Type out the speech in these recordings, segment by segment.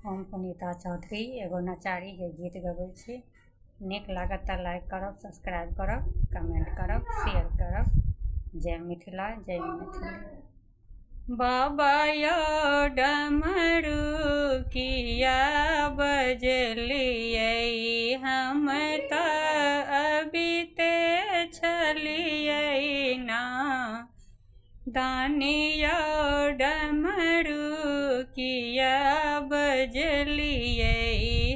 हम पुनीता चौधरी एगो नचारी के गीत गबै छी। नीक लागत तऽ लाइक करब, सब्सक्राइब करब, कमेंट करब, शेयर करब। जय मिथिला, जय मैथिली। बाबा यौ डमरू किया बजलियै, हम तऽ अबिते छलियै ना। दानी यौ डमरू किया बजलियै,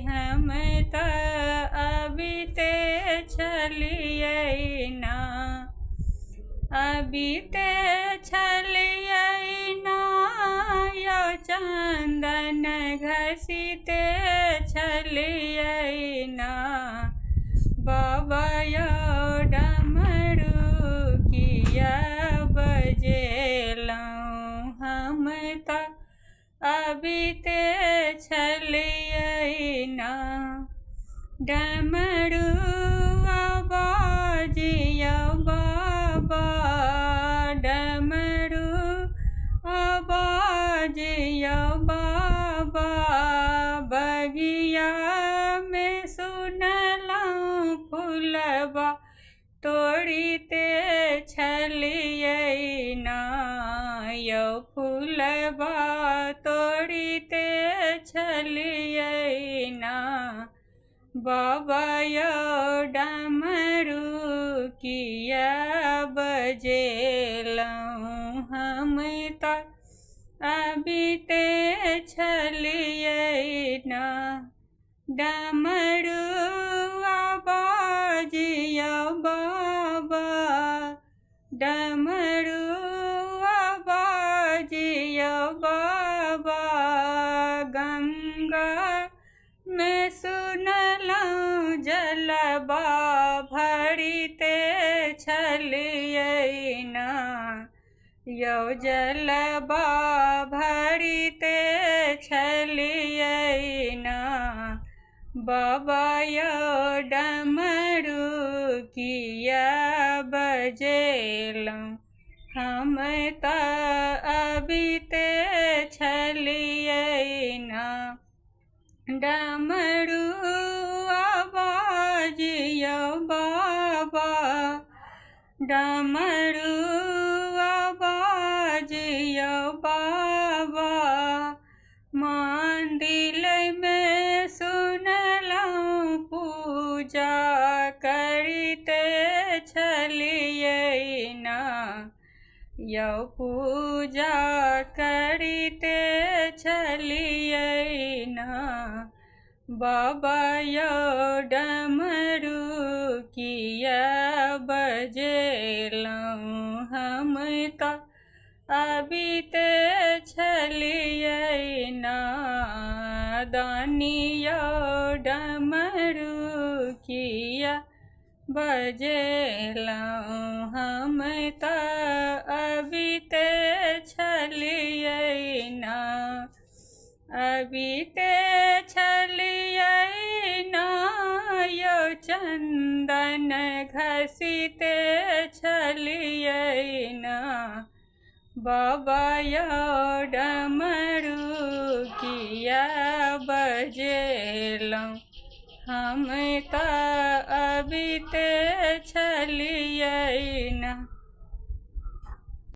हम तऽ अबिते छलियै ना। अबिते छलियै ना यौ चंदन घसीते छलियै ना। बाबा यौ डमरू किया बजेलहुँ, हम तऽ अबिते छलियै ना। डमरू बाजियौ बाबा, डमरू बाजियौ बाबा। बगिया में सुनलहुँ फुलबा तोड़िते छलियै ना यौ, फुलबा तोड़िते छलियै ना। बाबा यौ डमरू किया बजेलहुँ, हम तऽ अबिते छलियै ना। डमरू बाजियौ बाबा, डमरू बाजियौ बाबा। गंगा में सुनलहुँ जलवा भरिते छलियै ना यौ, जलवा भरिते छलियै ना। बाबा यौ डमरू किया बजेलहुँ, हम तऽ अबिते छलियै ना। डमरू बाजियौ बाबा, डमरू बाजियौ बाबा। मंदिर में सुनलहुँ पूजा करिते छलियै ना यौ, पूजा करिते छलियै ना। बाबा यौ डमरू किया बजेलहुँ, हम तऽ अबिते छलियै ना। दानी यौ डमरू किया बजेलहुँ, हम तऽ अबिते छलियै ना। अबिते छलियै ना यौ चंदन घसीते छलियै ना। बाबा यौ डमरू किया बजेलहुँ, हम तऽ अबिते छलियै ना।